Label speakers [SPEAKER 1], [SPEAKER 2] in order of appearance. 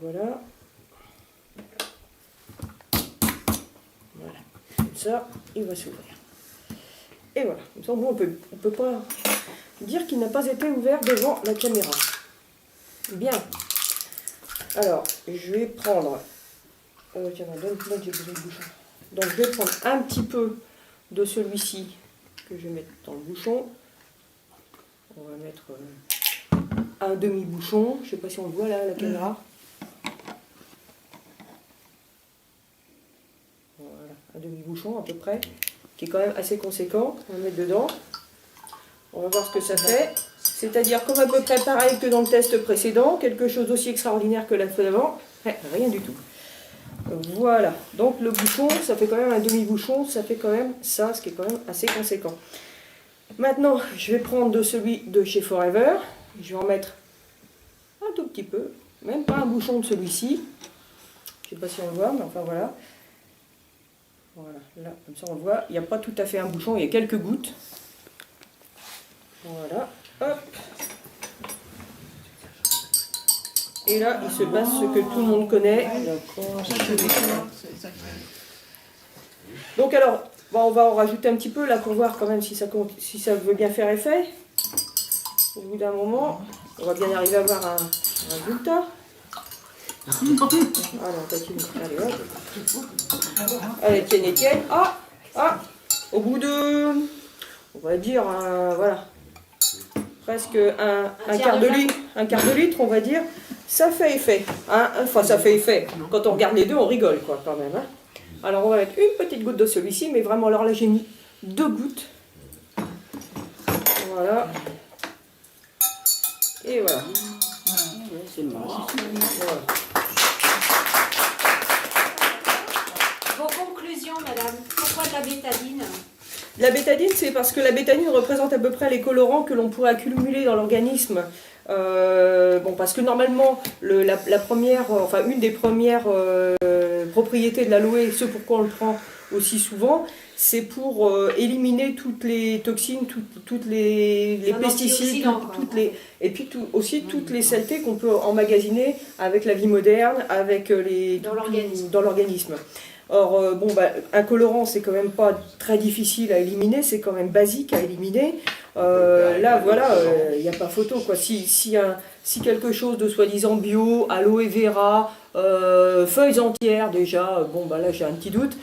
[SPEAKER 1] Voilà. Voilà. Comme ça, il va s'ouvrir. Et voilà. Comme ça, on peut pas dire qu'il n'a pas été ouvert devant la caméra. Bien. Alors, je vais prendre... tiens, donne, j'ai besoin de bouchon. Donc, je vais prendre un petit peu de celui-ci que je vais mettre dans le bouchon. On va mettre un demi-bouchon. Je ne sais pas si on le voit là, la caméra. Voilà, un demi-bouchon à peu près, qui est quand même assez conséquent. On va mettre dedans. On va voir ce que ça fait. C'est-à-dire comme à peu près pareil que dans le test précédent, quelque chose d'aussi extraordinaire que la fois d'avant. Rien du tout. Voilà, donc le bouchon, ça fait quand même un demi-bouchon, ça fait quand même ça, ce qui est quand même assez conséquent. Maintenant, je vais prendre de celui de chez Forever, je vais en mettre un tout petit peu, même pas un bouchon de celui-ci. Je ne sais pas si on le voit, mais enfin voilà. Voilà, là, comme ça on le voit, il n'y a pas tout à fait un bouchon, il y a quelques gouttes. Voilà, hop. Et là, il se passe ce que tout le monde connaît. Donc alors, on va en rajouter un petit peu là pour voir quand même si ça veut bien faire effet. Au bout d'un moment, on va bien arriver à avoir un résultat. Ah non, allez, hop. Allez, tienne. Ah, au bout de, on va dire, voilà, presque un quart de litre, on va dire. Ça fait effet, hein. Enfin ça fait effet. Quand on regarde les deux, on rigole quoi quand même. Hein. Alors on va mettre une petite goutte de celui-ci, mais vraiment alors là j'ai mis 2 gouttes. Voilà. Et voilà. Voilà.
[SPEAKER 2] Vos conclusions, madame, pourquoi de la bétadine?
[SPEAKER 1] La bétadine, c'est parce que la bétadine représente à peu près les colorants que l'on pourrait accumuler dans l'organisme. Parce que normalement, la première, enfin une des premières propriétés de l'aloe, ce pourquoi on le prend aussi souvent, c'est pour éliminer toutes les toxines, toutes les pesticides, et puis aussi toutes les saletés qu'on peut emmagasiner avec la vie moderne, avec dans l'organisme. Or, un colorant, c'est quand même pas très difficile à éliminer, c'est quand même basique à éliminer. Là, voilà, il n'y a pas photo, quoi. Si quelque chose de soi-disant bio, aloe vera, feuilles entières déjà, là j'ai un petit doute.